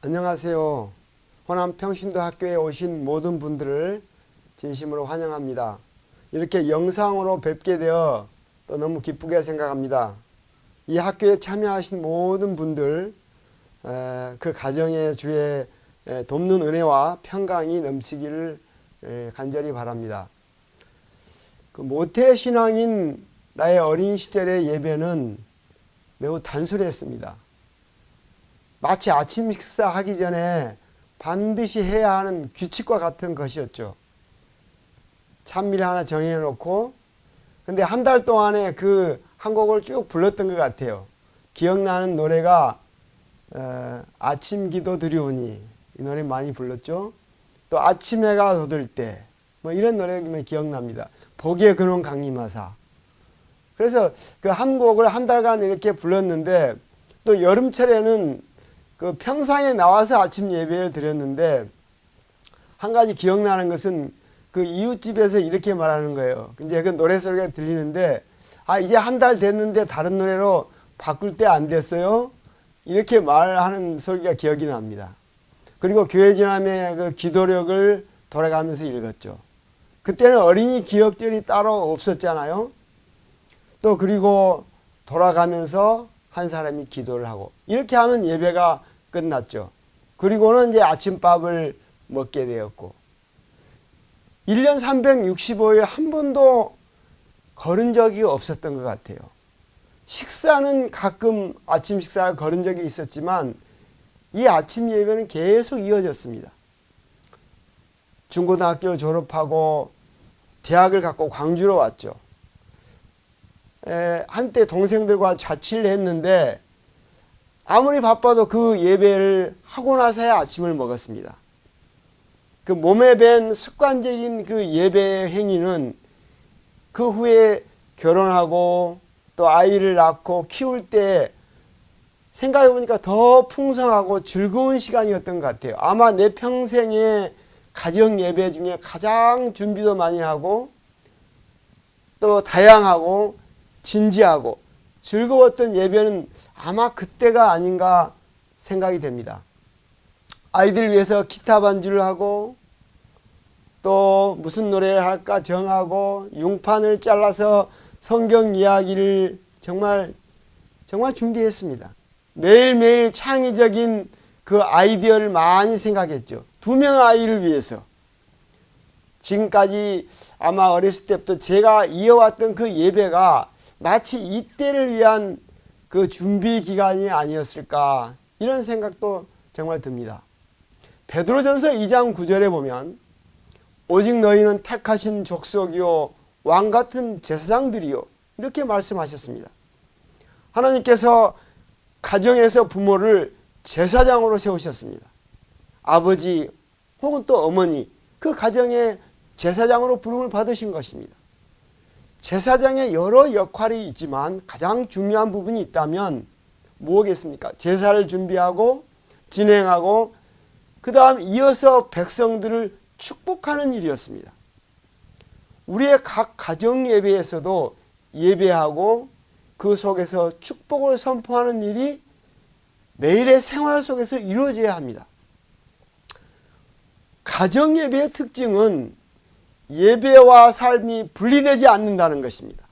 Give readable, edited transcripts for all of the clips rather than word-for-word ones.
안녕하세요. 호남 평신도 학교에 오신 모든 분들을 진심으로 환영합니다. 이렇게 영상으로 뵙게 되어 또 너무 기쁘게 생각합니다. 이 학교에 참여하신 모든 분들 그 가정의 주의 돕는 은혜와 평강이 넘치기를 간절히 바랍니다. 그 모태신앙인 나의 어린 시절의 예배는 매우 단순했습니다. 마치 아침 식사하기 전에 반드시 해야 하는 규칙과 같은 것이었죠. 찬미를 하나 정해놓고 근데 한 달 동안에 그 한 곡을 쭉 불렀던 것 같아요. 기억나는 노래가 아침 기도 드리우니 이 노래 많이 불렀죠. 또 아침 해가 돋을 때 뭐 이런 노래가 기억납니다. 복의 근원 강림하사. 그래서 그 한 곡을 한 달간 이렇게 불렀는데 또 여름철에는 그 평상에 나와서 아침 예배를 드렸는데 한 가지 기억나는 것은 그 이웃집에서 이렇게 말하는 거예요. 이제 그 노래 소리가 들리는데 이제 한 달 됐는데 다른 노래로 바꿀 때 안 됐어요? 이렇게 말하는 소리가 기억이 납니다. 그리고 교회 지남의 그 기도력을 돌아가면서 읽었죠. 그때는 어린이 기억절이 따로 없었잖아요. 또 그리고 돌아가면서 한 사람이 기도를 하고 이렇게 하면 예배가 끝났죠. 그리고는 이제 아침밥을 먹게 되었고 1년 365일 한 번도 걸은 적이 없었던 것 같아요. 식사는 가끔 아침 식사를 걸은 적이 있었지만 이 아침 예배는 계속 이어졌습니다. 중고등학교를 졸업하고 대학을 갖고 광주로 왔죠. 한때 동생들과 자취를 했는데 아무리 바빠도 그 예배를 하고 나서야 아침을 먹었습니다. 그 몸에 밴 습관적인 그 예배 행위는 그 후에 결혼하고 또 아이를 낳고 키울 때 생각해 보니까 더 풍성하고 즐거운 시간이었던 것 같아요. 아마 내 평생의 가정 예배 중에 가장 준비도 많이 하고 또 다양하고 진지하고 즐거웠던 예배는 아마 그때가 아닌가 생각이 됩니다. 아이들 위해서 기타 반주를 하고 또 무슨 노래를 할까 정하고 융판을 잘라서 성경 이야기를 정말 준비했습니다. 매일매일 창의적인 그 아이디어를 많이 생각했죠. 2명 아이를 위해서. 지금까지 아마 어렸을 때부터 제가 이어왔던 그 예배가 마치 이때를 위한 그 준비 기간이 아니었을까 이런 생각도 정말 듭니다. 베드로전서 2장 9절에 보면 오직 너희는 택하신 족속이요 왕같은 제사장들이요 이렇게 말씀하셨습니다. 하나님께서 가정에서 부모를 제사장으로 세우셨습니다. 아버지 혹은 또 어머니 그 가정의 제사장으로 부름을 받으신 것입니다. 제사장의 여러 역할이 있지만 가장 중요한 부분이 있다면 뭐겠습니까? 제사를 준비하고 진행하고 그 다음 이어서 백성들을 축복하는 일이었습니다. 우리의 각 가정 예배에서도 예배하고 그 속에서 축복을 선포하는 일이 매일의 생활 속에서 이루어져야 합니다. 가정 예배의 특징은 예배와 삶이 분리되지 않는다는 것입니다.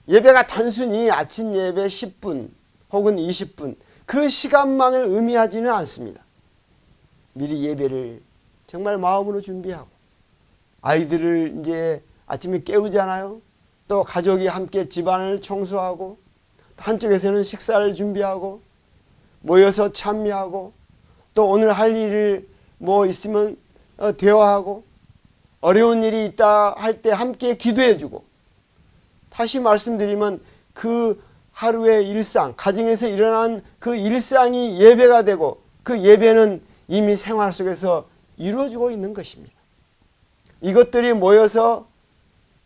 예배가 단순히 아침 예배 10분 혹은 20분 그 시간만을 의미하지는 않습니다. 미리 예배를 정말 마음으로 준비하고 아이들을 이제 아침에 깨우잖아요. 또 가족이 함께 집안을 청소하고 한쪽에서는 식사를 준비하고 모여서 찬미하고 또 오늘 할 일을 뭐 있으면 대화하고 어려운 일이 있다 할 때 함께 기도해 주고 다시 말씀드리면 그 하루의 일상 가정에서 일어난 그 일상이 예배가 되고 그 예배는 이미 생활 속에서 이루어지고 있는 것입니다. 이것들이 모여서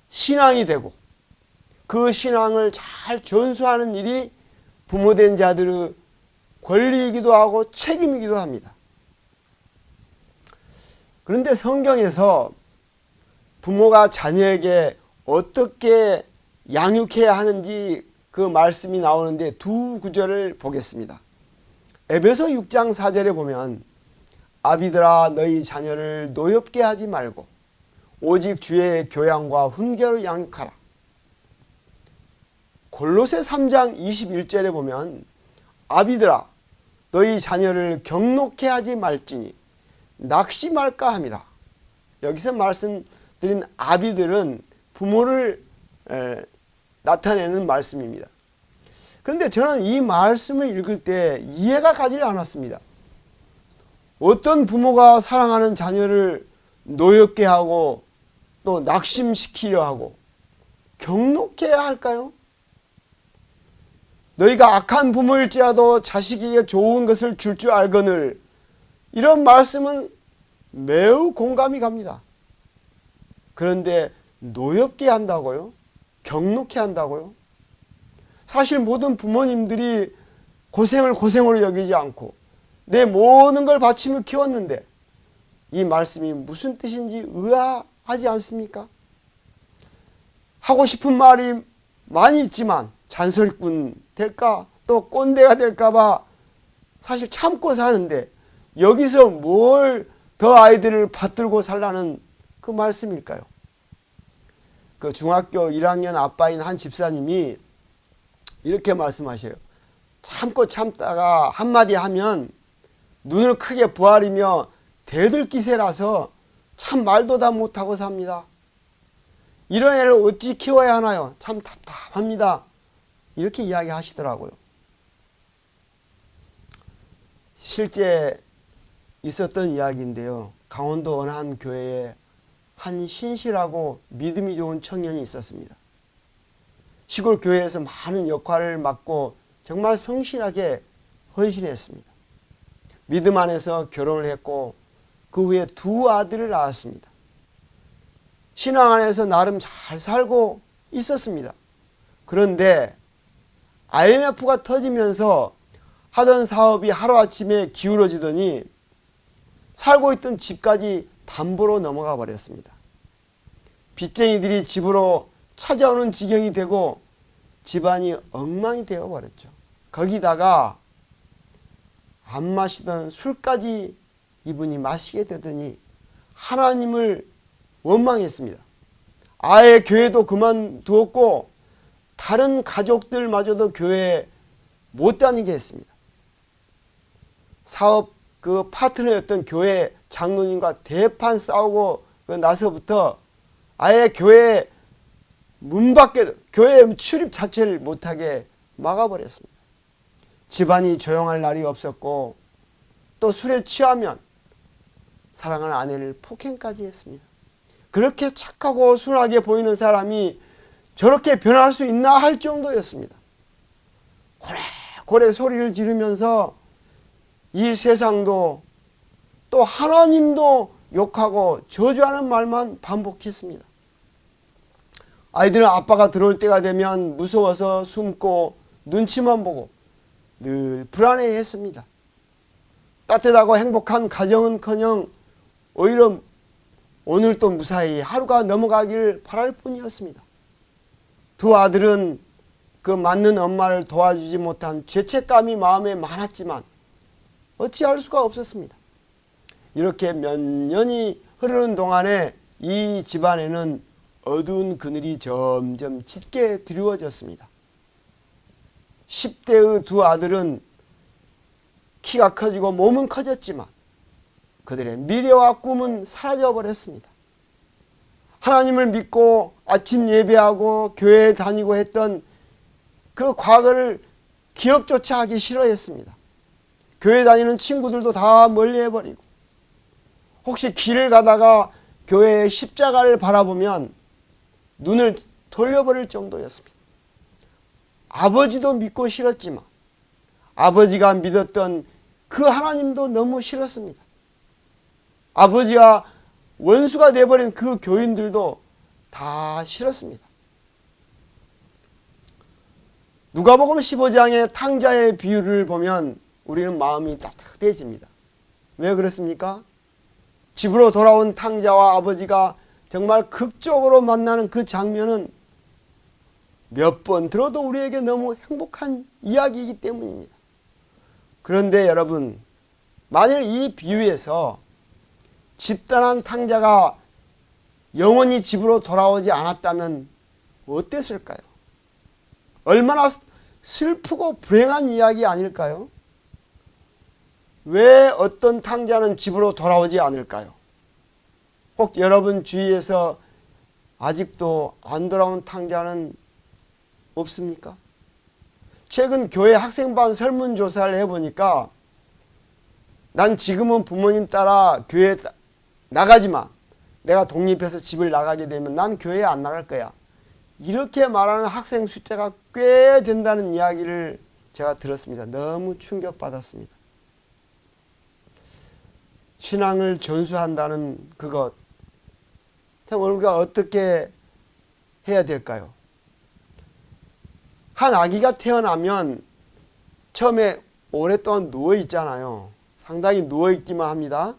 신앙이 되고 그 신앙을 잘 전수하는 일이 부모된 자들의 권리이기도 하고 책임이기도 합니다. 그런데 성경에서 부모가 자녀에게 어떻게 양육해야 하는지 그 말씀이 나오는데 두 구절을 보겠습니다. 에베소 6장 4절에 보면 아비들아 너희 자녀를 노엽게 하지 말고 오직 주의 교양과 훈계로 양육하라. 골로새 3장 21절에 보면 아비들아 너희 자녀를 경록해 하지 말지니 낙심할까 함이라. 여기서 말씀드린 아비들은 부모를 나타내는 말씀입니다. 그런데 저는 이 말씀을 읽을 때 이해가 가지 않았습니다. 어떤 부모가 사랑하는 자녀를 노엽게 하고 또 낙심시키려 하고 경록해 할까요? 너희가 악한 부모일지라도 자식에게 좋은 것을 줄 줄 알거늘, 이런 말씀은 매우 공감이 갑니다. 그런데 노엽게 한다고요? 경록해 한다고요? 사실 모든 부모님들이 고생을 고생으로 여기지 않고 내 모든 걸 바치며 키웠는데 이 말씀이 무슨 뜻인지 의아하지 않습니까? 하고 싶은 말이 많이 있지만 잔소리꾼 될까 또 꼰대가 될까 봐 사실 참고 사는데 여기서 뭘 더 아이들을 받들고 살라는 그 말씀일까요? 그 중학교 1학년 아빠인 한 집사님이 이렇게 말씀하셔요. 참고 참다가 한마디 하면 눈을 크게 부아리며 대들기세라서 참 말도 다 못하고 삽니다. 이런 애를 어찌 키워야 하나요? 참 답답합니다. 이렇게 이야기하시더라고요. 실제 있었던 이야기인데요. 강원도 어느 한 교회에 한 신실하고 믿음이 좋은 청년이 있었습니다. 시골 교회에서 많은 역할을 맡고 정말 성실하게 헌신했습니다. 믿음 안에서 결혼을 했고 그 후에 두 아들을 낳았습니다. 신앙 안에서 나름 잘 살고 있었습니다. 그런데 IMF가 터지면서 하던 사업이 하루아침에 기울어지더니 살고 있던 집까지 담보로 넘어가 버렸습니다. 빚쟁이들이 집으로 찾아오는 지경이 되고 집안이 엉망이 되어 버렸죠. 거기다가 안 마시던 술까지 이분이 마시게 되더니 하나님을 원망했습니다. 아예 교회도 그만두었고 다른 가족들마저도 교회에 못 다니게 했습니다. 사업 그 파트너였던 교회 장로님과 대판 싸우고 나서부터 아예 교회 문 밖에 교회 출입 자체를 못하게 막아버렸습니다. 집안이 조용할 날이 없었고 또 술에 취하면 사랑하는 아내를 폭행까지 했습니다. 그렇게 착하고 순하게 보이는 사람이 저렇게 변할 수 있나 할 정도였습니다. 고래고래 소리를 지르면서 이 세상도 또 하나님도 욕하고 저주하는 말만 반복했습니다. 아이들은 아빠가 들어올 때가 되면 무서워서 숨고 눈치만 보고 늘 불안해했습니다. 따뜻하고 행복한 가정은커녕 오히려 오늘도 무사히 하루가 넘어가길 바랄 뿐이었습니다. 두 아들은 그 맞는 엄마를 도와주지 못한 죄책감이 마음에 많았지만 어찌할 수가 없었습니다. 이렇게 몇 년이 흐르는 동안에 이 집안에는 어두운 그늘이 점점 짙게 드리워졌습니다. 10대의 두 아들은 키가 커지고 몸은 커졌지만 그들의 미래와 꿈은 사라져 버렸습니다. 하나님을 믿고 아침 예배하고 교회에 다니고 했던 그 과거를 기억조차 하기 싫어했습니다. 교회 다니는 친구들도 다 멀리해버리고 혹시 길을 가다가 교회의 십자가를 바라보면 눈을 돌려버릴 정도였습니다. 아버지도 믿고 싫었지만 아버지가 믿었던 그 하나님도 너무 싫었습니다. 아버지와 원수가 되어버린 그 교인들도 다 싫었습니다. 누가복음 15장의 탕자의 비유를 보면 우리는 마음이 따뜻해집니다. 왜 그렇습니까? 집으로 돌아온 탕자와 아버지가 정말 극적으로 만나는 그 장면은 몇 번 들어도 우리에게 너무 행복한 이야기이기 때문입니다. 그런데 여러분, 만일 이 비유에서 집단한 탕자가 영원히 집으로 돌아오지 않았다면 어땠을까요? 얼마나 슬프고 불행한 이야기 아닐까요? 왜 어떤 탕자는 집으로 돌아오지 않을까요? 혹 여러분 주위에서 아직도 안 돌아온 탕자는 없습니까? 최근 교회 학생반 설문조사를 해보니까 난 지금은 부모님 따라 교회에 나가지만 내가 독립해서 집을 나가게 되면 난 교회에 안 나갈 거야. 이렇게 말하는 학생 숫자가 꽤 된다는 이야기를 제가 들었습니다. 너무 충격받았습니다. 신앙을 전수한다는 그것, 참 우리가 어떻게 해야 될까요? 한 아기가 태어나면 처음에 오랫동안 누워 있잖아요. 상당히 누워 있기만 합니다.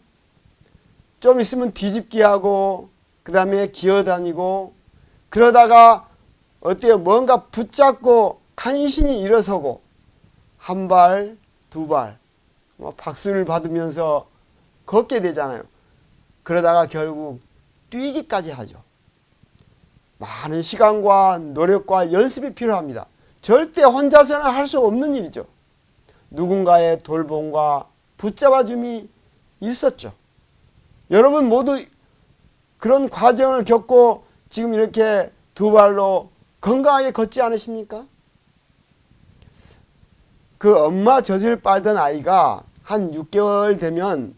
좀 있으면 뒤집기 하고 그 다음에 기어다니고 그러다가 어때요? 뭔가 붙잡고 간신히 일어서고 한 발, 두 발 박수를 받으면서 걷게 되잖아요. 그러다가 결국 뛰기까지 하죠. 많은 시간과 노력과 연습이 필요합니다. 절대 혼자서는 할 수 없는 일이죠. 누군가의 돌봄과 붙잡아줌이 있었죠. 여러분 모두 그런 과정을 겪고 지금 이렇게 두 발로 건강하게 걷지 않으십니까? 그 엄마 젖을 빨던 아이가 한 6개월 되면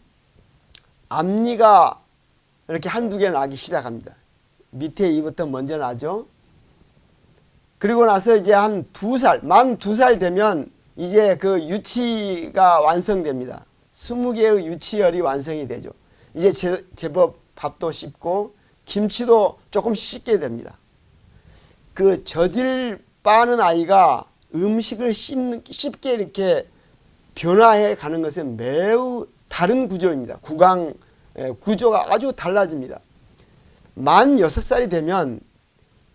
앞니가 이렇게 한두 개 나기 시작합니다. 밑에 이부터 먼저 나죠. 그리고 나서 이제 한 2살, 만 2살 되면 이제 그 유치가 완성됩니다. 20개의 유치열이 완성이 되죠. 이제 제법 밥도 씹고 김치도 조금씩 씹게 됩니다. 그 젖을 빠는 아이가 음식을 씹게 이렇게 변화해 가는 것은 매우 다른 구조입니다. 구강 구조가 아주 달라집니다. 만 6살이 되면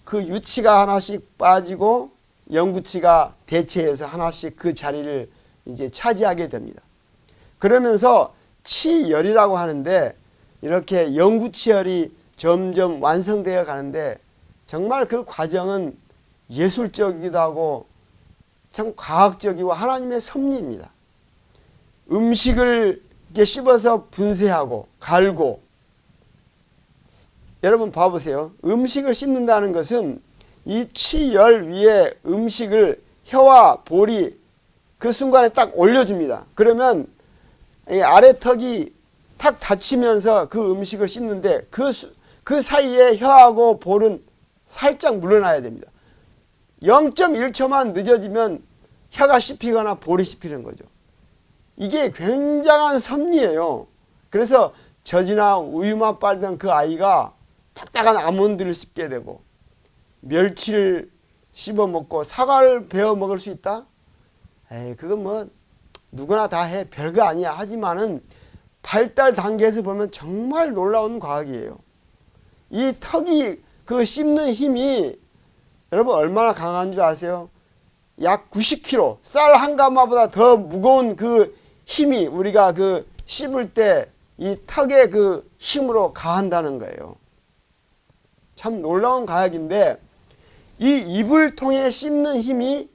그 유치가 하나씩 빠지고 영구치가 대체해서 하나씩 그 자리를 이제 차지하게 됩니다. 그러면서 치열이라고 하는데 이렇게 영구치열이 점점 완성되어 가는데 정말 그 과정은 예술적이기도 하고 참 과학적이고 하나님의 섭리입니다. 음식을 이렇게 씹어서 분쇄하고 갈고 여러분 봐보세요. 음식을 씹는다는 것은 이 치열 위에 음식을 혀와 볼이 그 순간에 딱 올려줍니다. 그러면 이 아래턱이 탁 닫히면서 그 음식을 씹는데 그 사이에 혀하고 볼은 살짝 물러나야 됩니다. 0.1초만 늦어지면 혀가 씹히거나 볼이 씹히는 거죠. 이게 굉장한 섭리예요. 그래서 젖이나 우유만 빨던 그 아이가 딱딱한 아몬드를 씹게 되고 멸치를 씹어 먹고 사과를 베어 먹을 수 있다? 에이, 그건 뭐 누구나 다 해. 별거 아니야. 하지만은 발달 단계에서 보면 정말 놀라운 과학이에요. 이 턱이 그 씹는 힘이 여러분 얼마나 강한 줄 아세요? 약 90kg, 쌀 한 가마보다 더 무거운 그 힘이 우리가 그 씹을 때 이 턱의 그 힘으로 가한다는 거예요. 참 놀라운 과학인데 이 입을 통해 씹는 힘이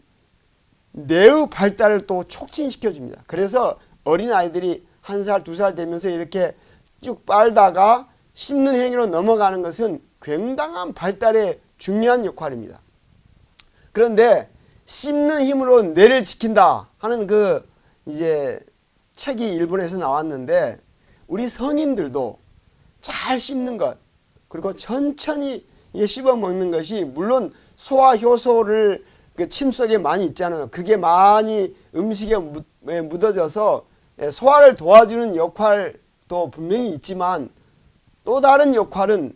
뇌의 발달을 또 촉진시켜 줍니다. 그래서 어린아이들이 1살, 2살 되면서 이렇게 쭉 빨다가 씹는 행위로 넘어가는 것은 굉장한 발달에 중요한 역할입니다. 그런데 씹는 힘으로 뇌를 지킨다 하는 그 이제 책이 일본에서 나왔는데 우리 성인들도 잘 씹는 것 그리고 천천히 씹어 먹는 것이 물론 소화 효소를 그 침 속에 많이 있잖아요. 그게 많이 음식에 묻어져서 소화를 도와주는 역할도 분명히 있지만 또 다른 역할은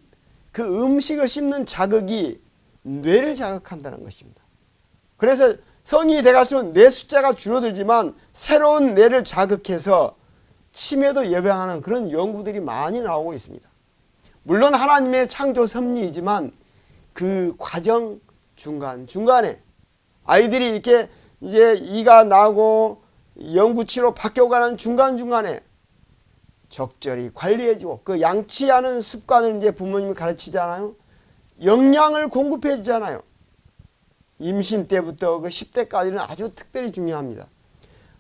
그 음식을 씹는 자극이 뇌를 자극한다는 것입니다. 그래서 성인이 돼갈수록 뇌 숫자가 줄어들지만 새로운 뇌를 자극해서 치매도 예방하는 그런 연구들이 많이 나오고 있습니다. 물론 하나님의 창조 섭리이지만 그 과정 중간에 아이들이 이렇게 이제 이가 나고 영구치로 바뀌어가는 중간중간에 적절히 관리해주고 그 양치하는 습관을 이제 부모님이 가르치잖아요. 영양을 공급해 주잖아요. 임신 때부터 그 10대까지는 아주 특별히 중요합니다.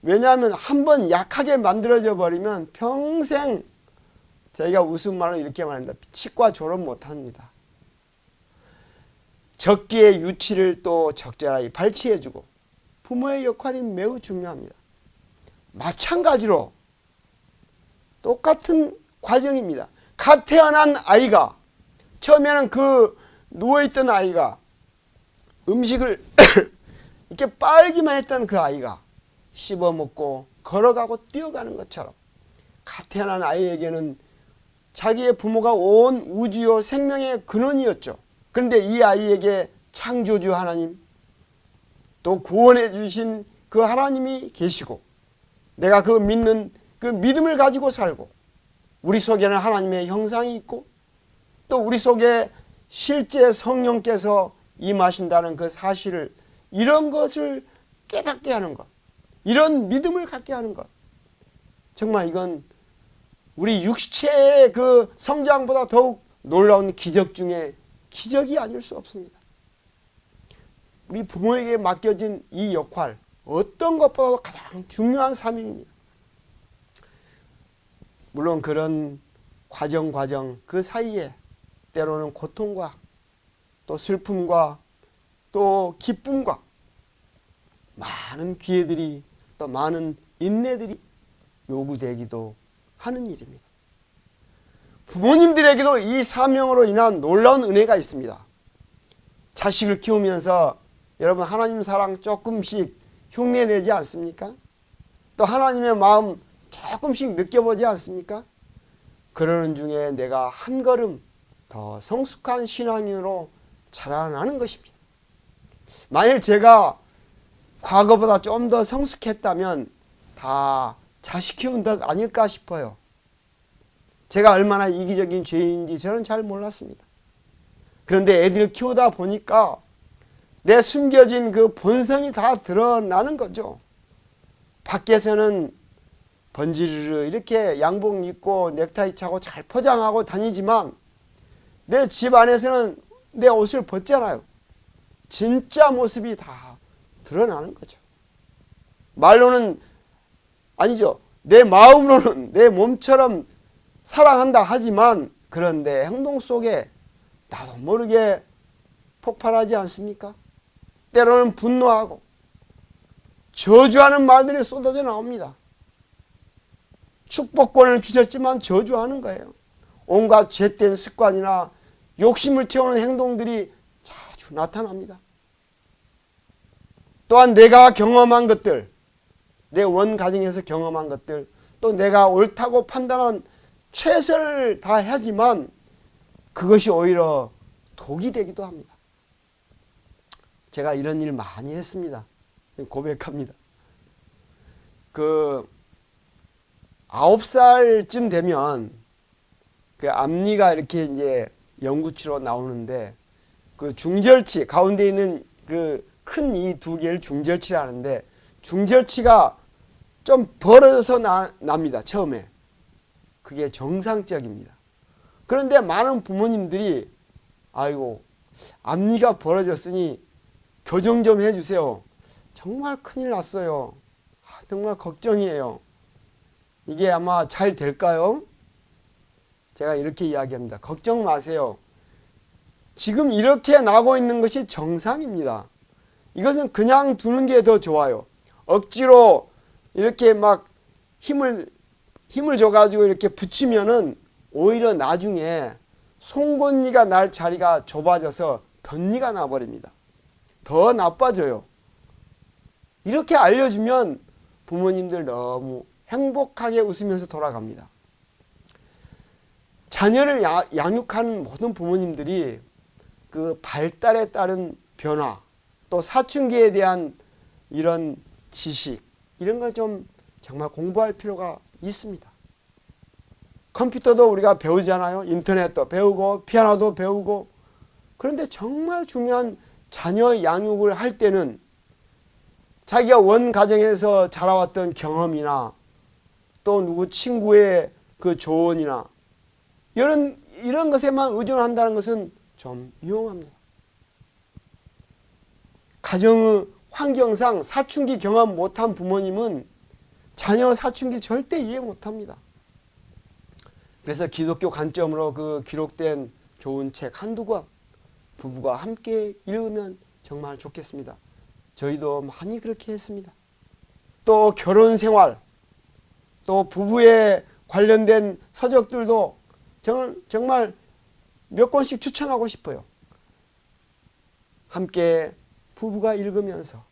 왜냐하면 한번 약하게 만들어져 버리면 평생 저희가 웃음 말로 이렇게 말합니다. 치과 졸업 못합니다. 적기에 유치를 또 적절하게 발치해주고 부모의 역할이 매우 중요합니다. 마찬가지로 똑같은 과정입니다. 갓 태어난 아이가 처음에는 그 누워있던 아이가 음식을 이렇게 빨기만 했던 그 아이가 씹어먹고 걸어가고 뛰어가는 것처럼 갓 태어난 아이에게는 자기의 부모가 온 우주요 생명의 근원이었죠. 그런데 이 아이에게 창조주 하나님 또 구원해 주신 그 하나님이 계시고 내가 그 믿는 그 믿음을 가지고 살고 우리 속에는 하나님의 형상이 있고 또 우리 속에 실제 성령께서 임하신다는 그 사실을 이런 것을 깨닫게 하는 것 이런 믿음을 갖게 하는 것 정말 이건 우리 육체의 그 성장보다 더욱 놀라운 기적 중에 기적이 아닐 수 없습니다. 우리 부모에게 맡겨진 이 역할 어떤 것보다도 가장 중요한 사명입니다. 물론 그런 과정 그 사이에 때로는 고통과 또 슬픔과 또 기쁨과 많은 기회들이 또 많은 인내들이 요구되기도 하는 일입니다. 부모님들에게도 이 사명으로 인한 놀라운 은혜가 있습니다. 자식을 키우면서 여러분 하나님 사랑 조금씩 흉내내지 않습니까? 또 하나님의 마음 조금씩 느껴보지 않습니까? 그러는 중에 내가 한 걸음 더 성숙한 신앙인으로 자라나는 것입니다. 만일 제가 과거보다 좀 더 성숙했다면 다 자식 키운 덕 아닐까 싶어요. 제가 얼마나 이기적인 죄인인지 저는 잘 몰랐습니다. 그런데 애들을 키우다 보니까 내 숨겨진 그 본성이 다 드러나는 거죠. 밖에서는 번지르르 이렇게 양복 입고 넥타이 차고 잘 포장하고 다니지만 내 집 안에서는 내 옷을 벗잖아요. 진짜 모습이 다 드러나는 거죠. 말로는 아니죠. 내 마음으로는 내 몸처럼 사랑한다 하지만 그런데 행동 속에 나도 모르게 폭발하지 않습니까? 때로는 분노하고 저주하는 말들이 쏟아져 나옵니다. 축복권을 주셨지만 저주하는 거예요. 온갖 죄된 습관이나 욕심을 채우는 행동들이 자주 나타납니다. 또한 내가 경험한 것들, 내 원가정에서 경험한 것들, 또 내가 옳다고 판단한 최선을 다하지만 그것이 오히려 독이 되기도 합니다. 제가 이런 일 많이 했습니다. 고백합니다. 9살쯤 되면 그 앞니가 이렇게 이제 영구치로 나오는데 그 중절치 가운데 있는 그 큰 이 두 개를 중절치라 하는데 중절치가 좀 벌어져서 납니다. 처음에. 그게 정상적입니다. 그런데 많은 부모님들이 아이고 앞니가 벌어졌으니 교정 좀 해주세요. 정말 큰일 났어요. 정말 걱정이에요. 이게 아마 잘 될까요? 제가 이렇게 이야기합니다. 걱정 마세요. 지금 이렇게 나고 있는 것이 정상입니다. 이것은 그냥 두는 게 더 좋아요. 억지로 이렇게 막 힘을 줘가지고 이렇게 붙이면은 오히려 나중에 송곳니가 날 자리가 좁아져서 덧니가 나버립니다. 더 나빠져요. 이렇게 알려주면 부모님들 너무 행복하게 웃으면서 돌아갑니다. 자녀를 양육하는 모든 부모님들이 그 발달에 따른 변화, 또 사춘기에 대한 이런 지식, 이런 걸 좀 정말 공부할 필요가 있습니다. 컴퓨터도 우리가 배우잖아요. 인터넷도 배우고 피아노도 배우고. 그런데 정말 중요한 자녀 양육을 할 때는 자기가 원 가정에서 자라왔던 경험이나 또 누구 친구의 그 조언이나 이런 것에만 의존한다는 것은 좀 위험합니다. 가정의 환경상 사춘기 경험 못한 부모님은 자녀 사춘기 절대 이해 못합니다. 그래서 기독교 관점으로 그 기록된 좋은 책 한두 권 부부가 함께 읽으면 정말 좋겠습니다. 저희도 많이 그렇게 했습니다. 또 결혼 생활, 또 부부에 관련된 서적들도 정말 몇 권씩 추천하고 싶어요. 함께 부부가 읽으면서.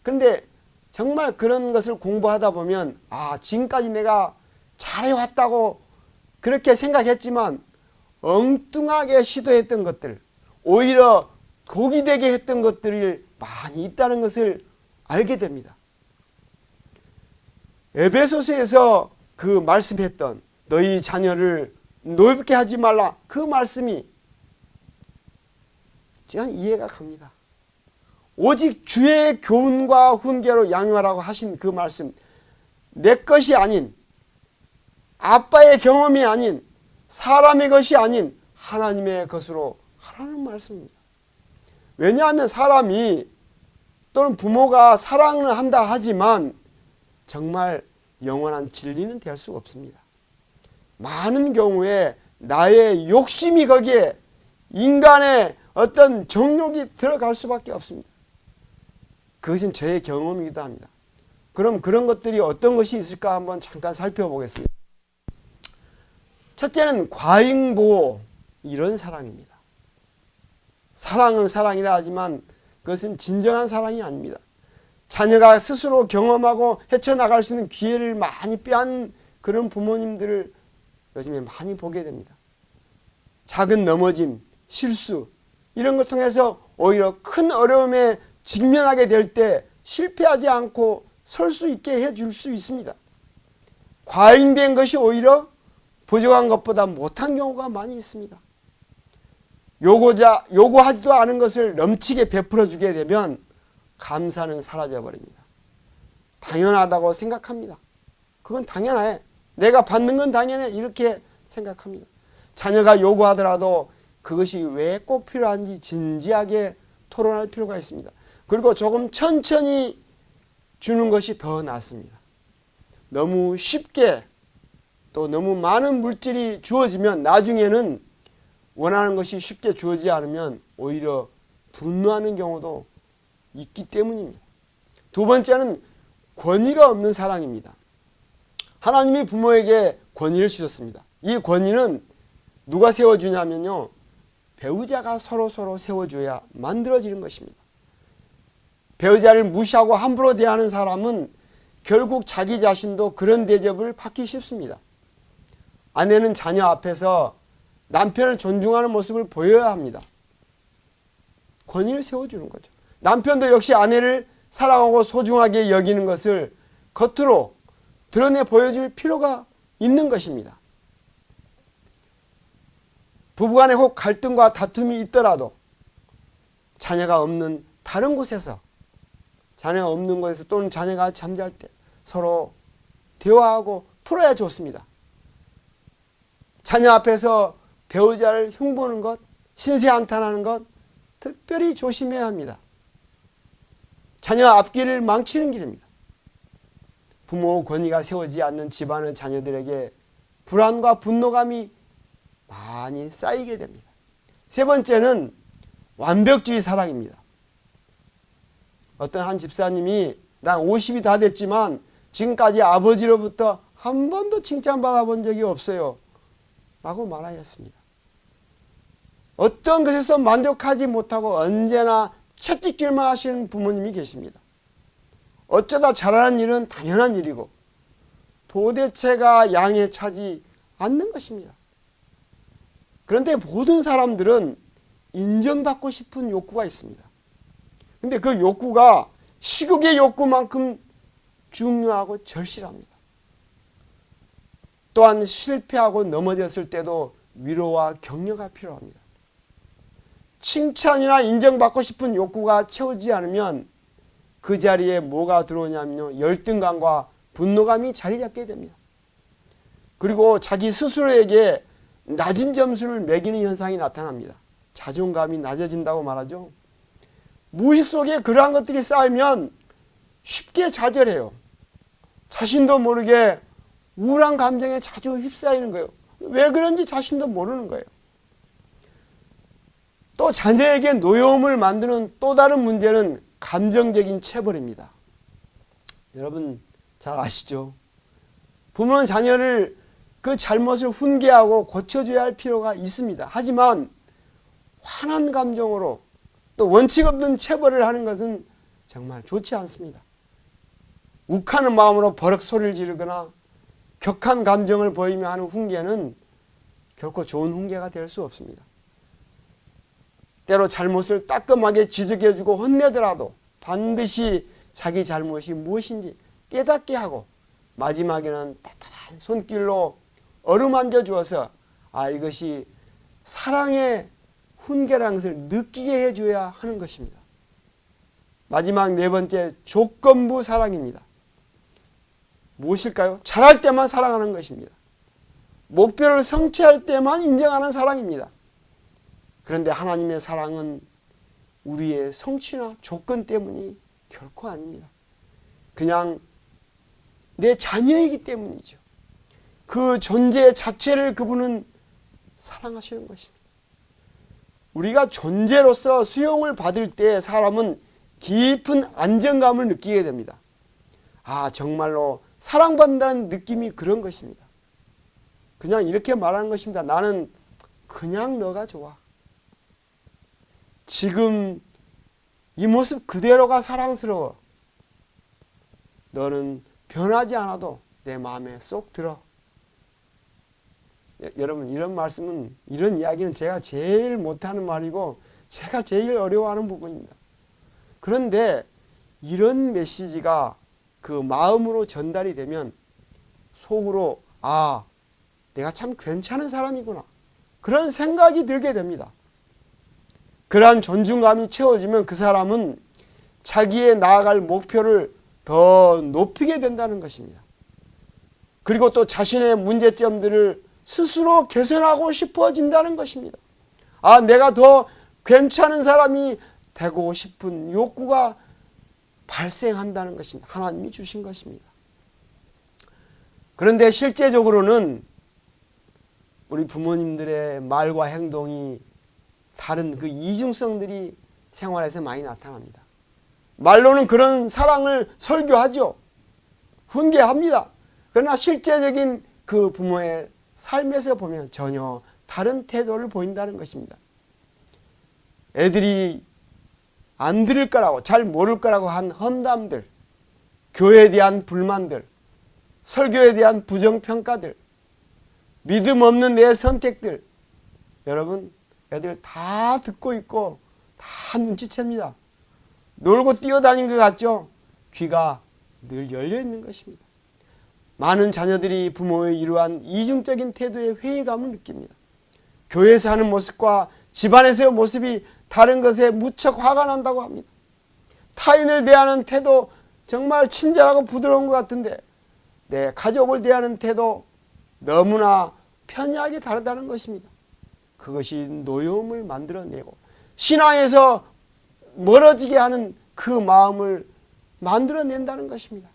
그런데 정말 그런 것을 공부하다 보면 지금까지 내가 잘해왔다고 그렇게 생각했지만 엉뚱하게 시도했던 것들, 오히려 독이 되게 했던 것들이 많이 있다는 것을 알게 됩니다. 에베소서에서 그 말씀했던 너희 자녀를 노엽게 하지 말라, 그 말씀이 제가 이해가 갑니다. 오직 주의 교훈과 훈계로 양육하라고 하신 그 말씀, 내 것이 아닌, 아빠의 경험이 아닌, 사람의 것이 아닌 하나님의 것으로 하라는 말씀입니다. 왜냐하면 사람이 또는 부모가 사랑을 한다 하지만 정말 영원한 진리는 될 수 없습니다. 많은 경우에 나의 욕심이 거기에 인간의 어떤 정욕이 들어갈 수밖에 없습니다. 그것은 저의 경험이기도 합니다. 그럼 그런 것들이 어떤 것이 있을까 한번 잠깐 살펴보겠습니다. 첫째는 과잉보호, 이런 사랑입니다. 사랑은 사랑이라 하지만 그것은 진정한 사랑이 아닙니다. 자녀가 스스로 경험하고 헤쳐나갈 수 있는 기회를 많이 빼앗는 그런 부모님들을 요즘에 많이 보게 됩니다. 작은 넘어짐, 실수 이런 걸 통해서 오히려 큰 어려움에 직면하게 될 때 실패하지 않고 설 수 있게 해줄 수 있습니다. 과잉된 것이 오히려 부족한 것보다 못한 경우가 많이 있습니다. 요구하지도 않은 것을 넘치게 베풀어 주게 되면 감사는 사라져 버립니다. 당연하다고 생각합니다. 그건 당연해. 내가 받는 건 당연해. 이렇게 생각합니다. 자녀가 요구하더라도 그것이 왜 꼭 필요한지 진지하게 토론할 필요가 있습니다. 그리고 조금 천천히 주는 것이 더 낫습니다. 너무 쉽게 또 너무 많은 물질이 주어지면 나중에는 원하는 것이 쉽게 주어지지 않으면 오히려 분노하는 경우도 있기 때문입니다. 두 번째는 권위가 없는 사랑입니다. 하나님이 부모에게 권위를 주셨습니다. 이 권위는 누가 세워주냐면요, 배우자가 서로 세워줘야 만들어지는 것입니다. 배우자를 무시하고 함부로 대하는 사람은 결국 자기 자신도 그런 대접을 받기 쉽습니다. 아내는 자녀 앞에서 남편을 존중하는 모습을 보여야 합니다. 권위를 세워주는 거죠. 남편도 역시 아내를 사랑하고 소중하게 여기는 것을 겉으로 드러내 보여줄 필요가 있는 것입니다. 부부간에 혹 갈등과 다툼이 있더라도 자녀가 없는 다른 곳에서, 자녀가 없는 곳에서 또는 자녀가 잠잘 때 서로 대화하고 풀어야 좋습니다. 자녀 앞에서 배우자를 흉보는 것, 신세한탄하는 것 특별히 조심해야 합니다. 자녀 앞길을 망치는 길입니다. 부모 권위가 세워지지 않는 집안의 자녀들에게 불안과 분노감이 많이 쌓이게 됩니다. 세 번째는 완벽주의 사랑입니다. 어떤 한 집사님이 난 50이 다 됐지만 지금까지 아버지로부터 한 번도 칭찬받아 본 적이 없어요 라고 말하였습니다. 어떤 것에서 만족하지 못하고 언제나 채찍질만 하시는 부모님이 계십니다. 어쩌다 잘하는 일은 당연한 일이고 도대체가 양에 차지 않는 것입니다. 그런데 모든 사람들은 인정받고 싶은 욕구가 있습니다. 근데 그 욕구가 시국의 욕구만큼 중요하고 절실합니다. 또한 실패하고 넘어졌을 때도 위로와 격려가 필요합니다. 칭찬이나 인정받고 싶은 욕구가 채워지지 않으면 그 자리에 뭐가 들어오냐면요, 열등감과 분노감이 자리 잡게 됩니다. 그리고 자기 스스로에게 낮은 점수를 매기는 현상이 나타납니다. 자존감이 낮아진다고 말하죠. 무의식 속에 그러한 것들이 쌓이면 쉽게 좌절해요. 자신도 모르게 우울한 감정에 자주 휩싸이는 거예요. 왜 그런지 자신도 모르는 거예요. 또 자녀에게 노여움을 만드는 또 다른 문제는 감정적인 체벌입니다. 여러분 잘 아시죠? 부모는 자녀를 그 잘못을 훈계하고 고쳐줘야 할 필요가 있습니다. 하지만 화난 감정으로 또 원칙 없는 체벌을 하는 것은 정말 좋지 않습니다. 욱하는 마음으로 버럭 소리를 지르거나 격한 감정을 보이며 하는 훈계는 결코 좋은 훈계가 될 수 없습니다. 때로 잘못을 따끔하게 지적해주고 혼내더라도 반드시 자기 잘못이 무엇인지 깨닫게 하고 마지막에는 따뜻한 손길로 어루만져 주어서 이것이 사랑의 훈계라는 것을 느끼게 해줘야 하는 것입니다. 마지막 네 번째, 조건부 사랑입니다. 무엇일까요? 잘할 때만 사랑하는 것입니다. 목표를 성취할 때만 인정하는 사랑입니다. 그런데 하나님의 사랑은 우리의 성취나 조건 때문이 결코 아닙니다. 그냥 내 자녀이기 때문이죠. 그 존재 자체를 그분은 사랑하시는 것입니다. 우리가 존재로서 수용을 받을 때 사람은 깊은 안정감을 느끼게 됩니다. 정말로 사랑받는다는 느낌이 그런 것입니다. 그냥 이렇게 말하는 것입니다. 나는 그냥 너가 좋아. 지금 이 모습 그대로가 사랑스러워. 너는 변하지 않아도 내 마음에 쏙 들어. 여러분 이런 말씀은, 이런 이야기는 제가 제일 못하는 말이고 제가 제일 어려워하는 부분입니다. 그런데 이런 메시지가 그 마음으로 전달이 되면 속으로 내가 참 괜찮은 사람이구나, 그런 생각이 들게 됩니다. 그러한 존중감이 채워지면 그 사람은 자기의 나아갈 목표를 더 높이게 된다는 것입니다. 그리고 또 자신의 문제점들을 스스로 개선하고 싶어진다는 것입니다. 내가 더 괜찮은 사람이 되고 싶은 욕구가 발생한다는 것입니다. 하나님이 주신 것입니다. 그런데 실제적으로는 우리 부모님들의 말과 행동이 다른 그 이중성들이 생활에서 많이 나타납니다. 말로는 그런 사랑을 설교하죠. 훈계합니다. 그러나 실제적인 그 부모의 삶에서 보면 전혀 다른 태도를 보인다는 것입니다. 애들이 안 들을 거라고, 잘 모를 거라고 한 험담들, 교회에 대한 불만들, 설교에 대한 부정평가들, 믿음 없는 내 선택들, 여러분 애들 다 듣고 있고 다 눈치챕니다. 놀고 뛰어다닌 것 같죠? 귀가 늘 열려 있는 것입니다. 많은 자녀들이 부모의 이러한 이중적인 태도에 회의감을 느낍니다. 교회에서 하는 모습과 집안에서의 모습이 다른 것에 무척 화가 난다고 합니다. 타인을 대하는 태도 정말 친절하고 부드러운 것 같은데 내 가족을 대하는 태도 너무나 편이하게 다르다는 것입니다. 그것이 노여움을 만들어내고 신앙에서 멀어지게 하는 그 마음을 만들어낸다는 것입니다.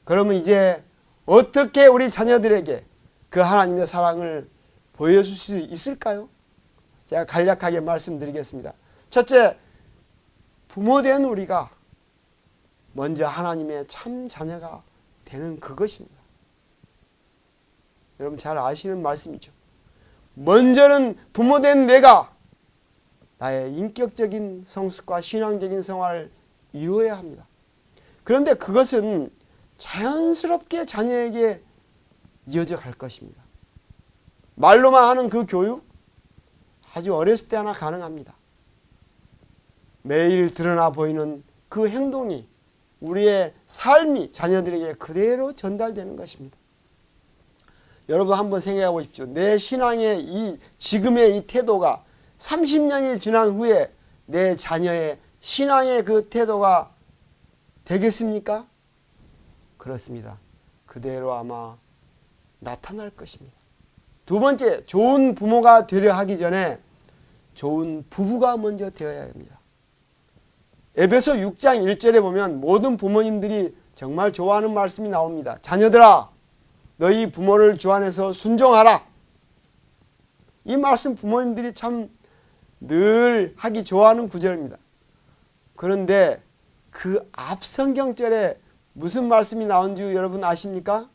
그러면 이제 어떻게 우리 자녀들에게 그 하나님의 사랑을 보여줄 수 있을까요? 제가 간략하게 말씀드리겠습니다. 첫째, 부모된 우리가 먼저 하나님의 참 자녀가 되는 그것입니다. 여러분 잘 아시는 말씀이죠. 먼저는 부모된 내가 나의 인격적인 성숙과 신앙적인 생활을 이루어야 합니다. 그런데 그것은 자연스럽게 자녀에게 이어져 갈 것입니다. 말로만 하는 그 교육 아주 어렸을 때 하나 가능합니다. 매일 드러나 보이는 그 행동이 우리의 삶이 자녀들에게 그대로 전달되는 것입니다. 여러분 한번 생각해 보십시오. 내 신앙의 지금의 이 태도가 30년이 지난 후에 내 자녀의 신앙의 그 태도가 되겠습니까? 그렇습니다. 그대로 아마 나타날 것입니다. 두 번째, 좋은 부모가 되려 하기 전에 좋은 부부가 먼저 되어야 합니다. 에베소 6장 1절에 보면 모든 부모님들이 정말 좋아하는 말씀이 나옵니다. 자녀들아, 너희 부모를 주 안에서 순종하라. 이 말씀 부모님들이 참 늘 하기 좋아하는 구절입니다. 그런데 그 앞 성경절에 무슨 말씀이 나온지 여러분 아십니까?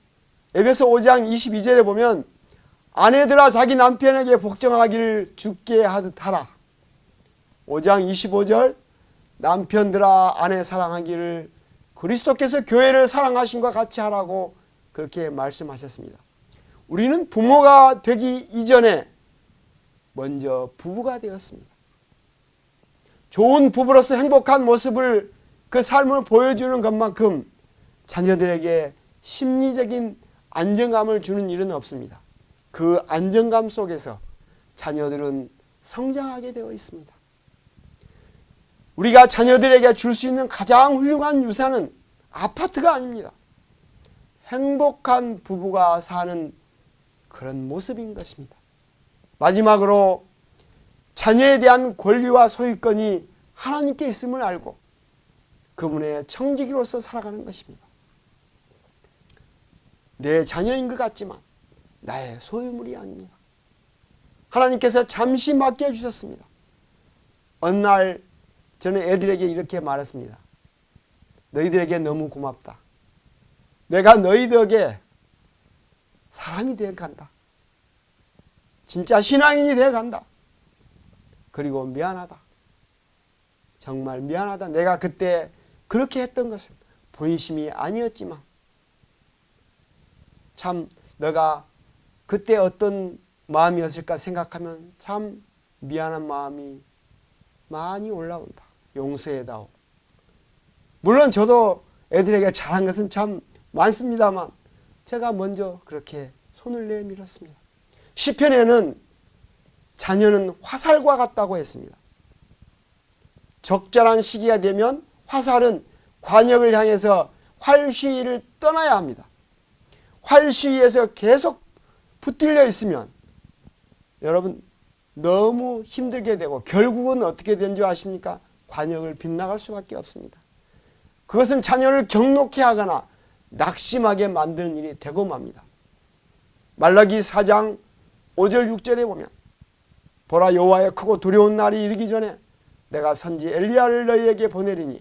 에베소 5장 22절에 보면 아내들아 자기 남편에게 복종하기를 주께 하듯 하라. 5장 25절 남편들아 아내 사랑하기를 그리스도께서 교회를 사랑하신 것 같이 하라고 그렇게 말씀하셨습니다. 우리는 부모가 되기 이전에 먼저 부부가 되었습니다. 좋은 부부로서 행복한 모습을 그 삶을 보여주는 것만큼 자녀들에게 심리적인 안정감을 주는 일은 없습니다. 그 안정감 속에서 자녀들은 성장하게 되어 있습니다. 우리가 자녀들에게 줄 수 있는 가장 훌륭한 유산은 아파트가 아닙니다. 행복한 부부가 사는 그런 모습인 것입니다. 마지막으로 자녀에 대한 권리와 소유권이 하나님께 있음을 알고 그분의 청지기로서 살아가는 것입니다. 내 자녀인 것 같지만 나의 소유물이 아닙니다. 하나님께서 잠시 맡겨주셨습니다. 어느 날 저는 애들에게 이렇게 말했습니다. 너희들에게 너무 고맙다. 내가 너희 덕에 사람이 되어간다. 진짜 신앙인이 되어간다. 그리고 미안하다. 정말 미안하다. 내가 그때 그렇게 했던 것은 본심이 아니었지만 참 너가 그때 어떤 마음이었을까 생각하면 참 미안한 마음이 많이 올라온다. 용서해다오. 물론 저도 애들에게 잘한 것은 참 많습니다만 제가 먼저 그렇게 손을 내밀었습니다. 시편에는 자녀는 화살과 같다고 했습니다. 적절한 시기가 되면 화살은 관역을 향해서 활시위를 떠나야 합니다. 활시위에서 계속 붙들려 있으면 여러분 너무 힘들게 되고 결국은 어떻게 되는 줄 아십니까? 관역을 빗나갈 수밖에 없습니다. 그것은 자녀를 경록해 하거나 낙심하게 만드는 일이 되고 맙니다. 말라기 4장 5절 6절에 보면 보라 여호와의 크고 두려운 날이 이르기 전에 내가 선지 엘리야를 너희에게 보내리니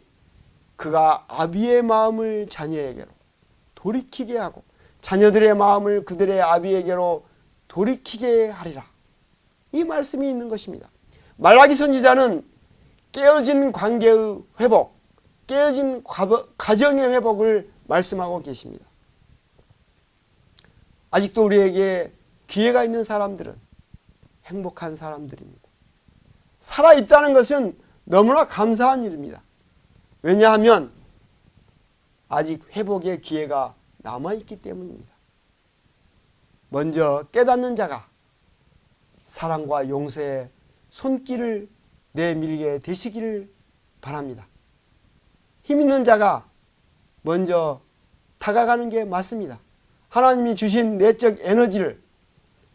그가 아비의 마음을 자녀에게로 돌이키게 하고 자녀들의 마음을 그들의 아비에게로 돌이키게 하리라. 이 말씀이 있는 것입니다. 말라기 선지자는 깨어진 관계의 회복, 깨어진 가정의 회복을 말씀하고 계십니다. 아직도 우리에게 기회가 있는 사람들은 행복한 사람들입니다. 살아있다는 것은 너무나 감사한 일입니다. 왜냐하면 아직 회복의 기회가 남아있기 때문입니다. 먼저 깨닫는 자가 사랑과 용서의 손길을 내밀게 되시기를 바랍니다. 힘 있는 자가 먼저 다가가는 게 맞습니다. 하나님이 주신 내적 에너지를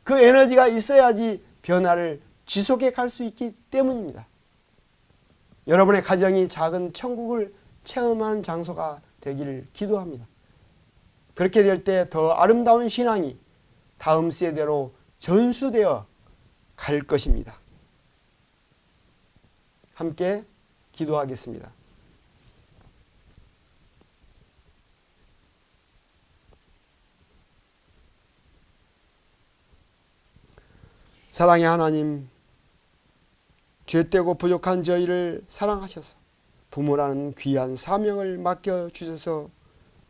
그 에너지가 있어야지 변화를 지속해 갈 수 있기 때문입니다. 여러분의 가정이 작은 천국을 체험하는 장소가 되기를 기도합니다. 그렇게 될 때 더 아름다운 신앙이 다음 세대로 전수되어 갈 것입니다. 함께 기도하겠습니다. 사랑의 하나님, 죄되고 부족한 저희를 사랑하셔서 부모라는 귀한 사명을 맡겨주셔서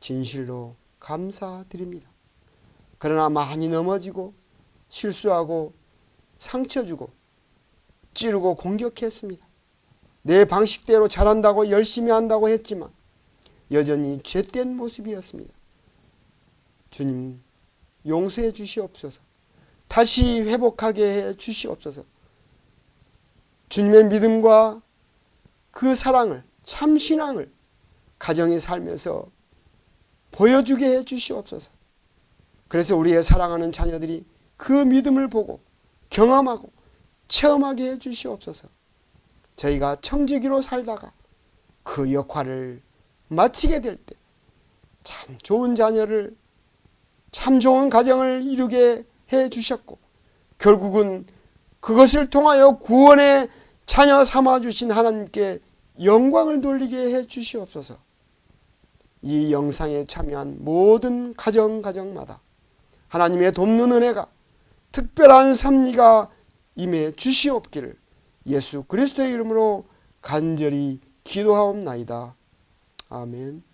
진실로 감사드립니다. 그러나 많이 넘어지고 실수하고 상처주고 찌르고 공격했습니다. 내 방식대로 잘한다고 열심히 한다고 했지만 여전히 죄된 모습이었습니다. 주님, 용서해 주시옵소서. 다시 회복하게 해 주시옵소서. 주님의 믿음과 그 사랑을, 참 신앙을 가정의 삶에서 보여주게 해 주시옵소서. 그래서 우리의 사랑하는 자녀들이 그 믿음을 보고 경험하고 체험하게 해 주시옵소서. 저희가 청지기로 살다가 그 역할을 마치게 될 때 참 좋은 자녀를, 참 좋은 가정을 이루게 해 주셨고, 결국은 그것을 통하여 구원의 자녀 삼아 주신 하나님께 영광을 돌리게 해 주시옵소서. 이 영상에 참여한 모든 가정마다 하나님의 돕는 은혜가, 특별한 섭리가 임해 주시옵기를 예수 그리스도의 이름으로 간절히 기도하옵나이다. 아멘.